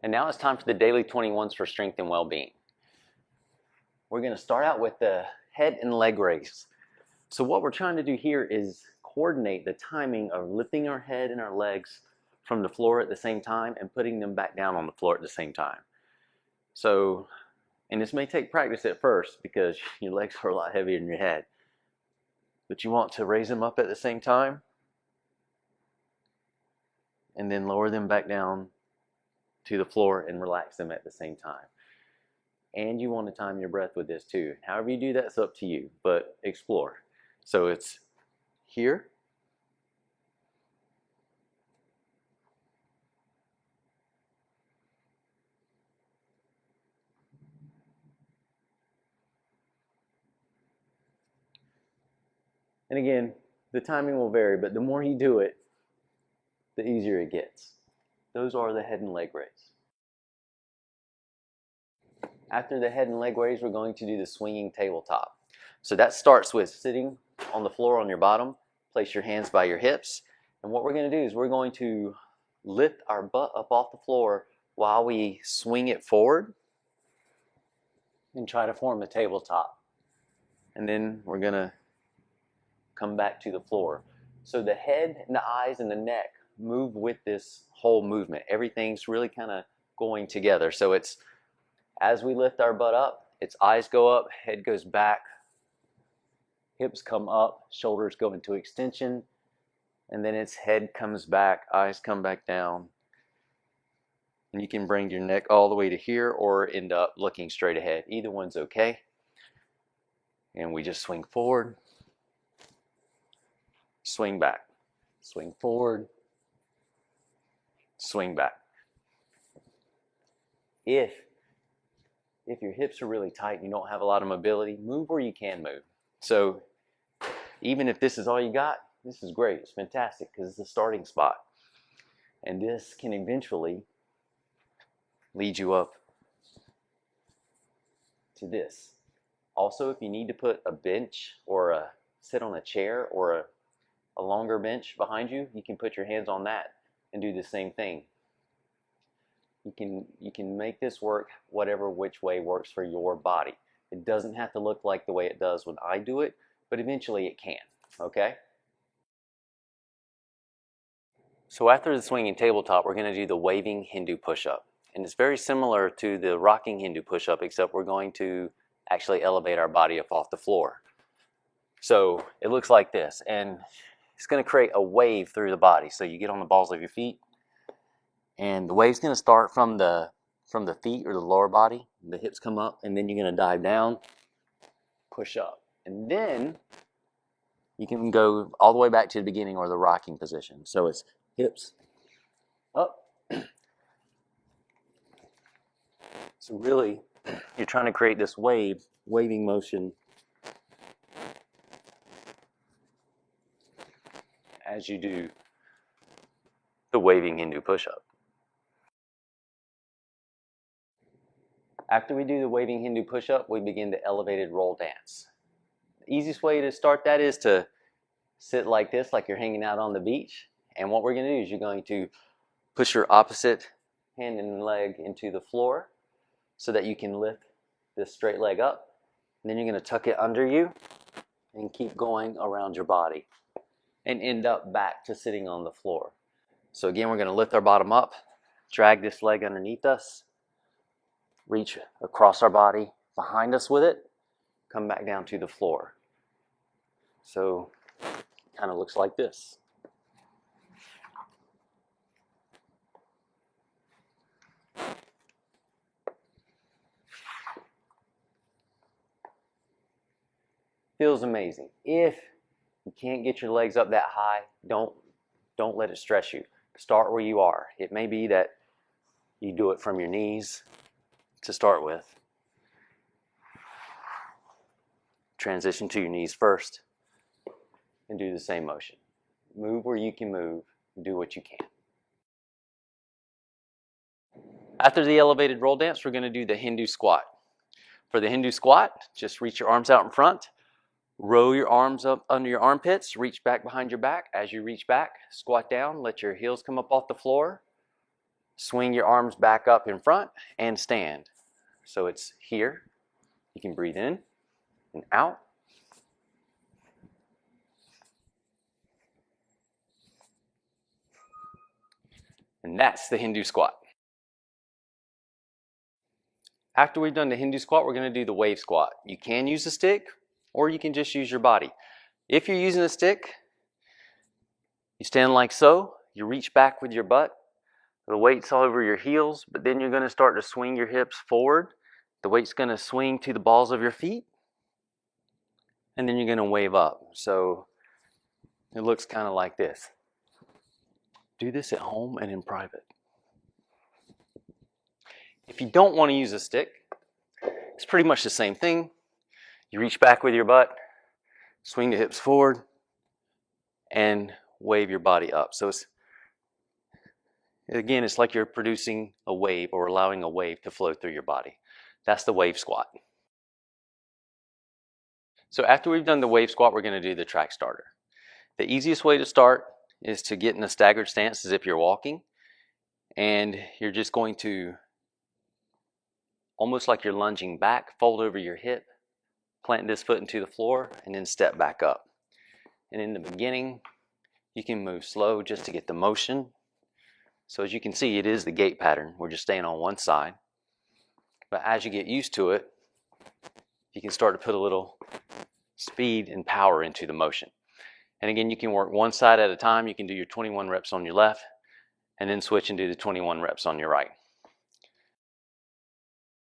And now it's time for the daily 21s for strength and well-being. We're going to start out with the head and leg raise. So what we're trying to do here is coordinate the timing of lifting our head and our legs from the floor at the same time and putting them back down on the floor at the same time. So, and this may take practice at first because your legs are a lot heavier than your head, but you want to raise them up at the same time and then lower them back down to the floor and relax them at the same time. And you want to time your breath with this too. However you do that's up to you, but explore. So it's here, and again, the timing will vary, but the more you do it, the easier it gets. Those are the head and leg raise. After the head and leg raise, we're going to do the swinging tabletop. So that starts with sitting on the floor on your bottom, place your hands by your hips, and what we're going to do is we're going to lift our butt up off the floor while we swing it forward and try to form a tabletop. And then we're going to come back to the floor. So the head and the eyes and the neck move with this whole movement. Everything's really kind of going together. So it's as we lift our butt up, its eyes go up, head goes back, hips come up, shoulders go into extension, and then its head comes back, eyes come back down. And you can bring your neck all the way to here or end up looking straight ahead. Either one's okay. And we just swing forward, swing back, swing forward, swing back. If your hips are really tight and you don't have a lot of mobility, move where you can move. So even if this is all you got, this is great. It's fantastic because it's a starting spot. And this can eventually lead you up to this. Also, if you need to put a bench or sit on a chair or a longer bench behind you, you can put your hands on that and do the same thing. You can make this work which way works for your body. It doesn't have to look like the way it does when I do it, but eventually it can, okay? So after the swinging tabletop, we're going to do the waving Hindu push-up. And it's very similar to the rocking Hindu push-up, except we're going to actually elevate our body up off the floor. So it looks like this, and it's going to create a wave through the body. So you get on the balls of your feet, and the wave's going to start from the feet or the lower body. The hips come up, and then you're going to dive down, push up. And then you can go all the way back to the beginning or the rocking position. So it's hips up. So really, you're trying to create this waving motion as you do the waving Hindu push-up. After we do the waving Hindu push-up, we begin the elevated roll dance. The easiest way to start that is to sit like this, like you're hanging out on the beach. And what we're going to do is you're going to push your opposite hand and leg into the floor so that you can lift this straight leg up. And then you're going to tuck it under you and keep going around your body and end up back to sitting on the floor. So again, we're going to lift our bottom up, drag this leg underneath us, reach across our body behind us with it, come back down to the floor. So it kind of looks like this. Feels amazing. If you can't get your legs up that high, don't let it stress you. Start where you are. It may be that you do it from your knees to start with. Transition to your knees first and do the same motion. Move where you can move, do what you can. After the elevated roll dance, we're going to do the Hindu squat. For the Hindu squat, just reach your arms out in front, roll your arms up under your armpits, reach back behind your back. As you reach back, squat down, let your heels come up off the floor, Swing your arms back up in front and stand. So it's here. You can breathe in and out. And that's the Hindu squat. After we've done the Hindu squat, we're going to do the wave squat. You can use a stick or you can just use your body. If you're using a stick, you stand like so. You reach back with your butt. The weight's all over your heels, but then you're going to start to swing your hips forward. The weight's going to swing to the balls of your feet. And then you're going to wave up. So it looks kind of like this. Do this at home and in private. If you don't want to use a stick, it's pretty much the same thing. You reach back with your butt, swing the hips forward, and wave your body up. So it's like you're producing a wave or allowing a wave to flow through your body. That's the wave squat. So after we've done the wave squat, we're going to do the track starter. The easiest way to start is to get in a staggered stance as if you're walking. And you're just going to, almost like you're lunging back, fold over your hip, plant this foot into the floor, and then step back up. And in the beginning, you can move slow just to get the motion. So as you can see, it is the gait pattern. We're just staying on one side. But as you get used to it, you can start to put a little speed and power into the motion. And again, you can work one side at a time. You can do your 21 reps on your left and then switch and do the 21 reps on your right.